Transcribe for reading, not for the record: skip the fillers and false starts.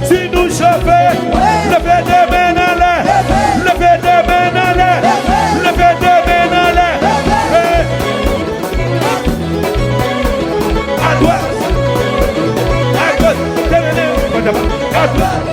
Si nous chauffons, levez des mains en l'air. Levez des mains en l'air. Levez des mains en l'air. À droite. À gauche. À droite.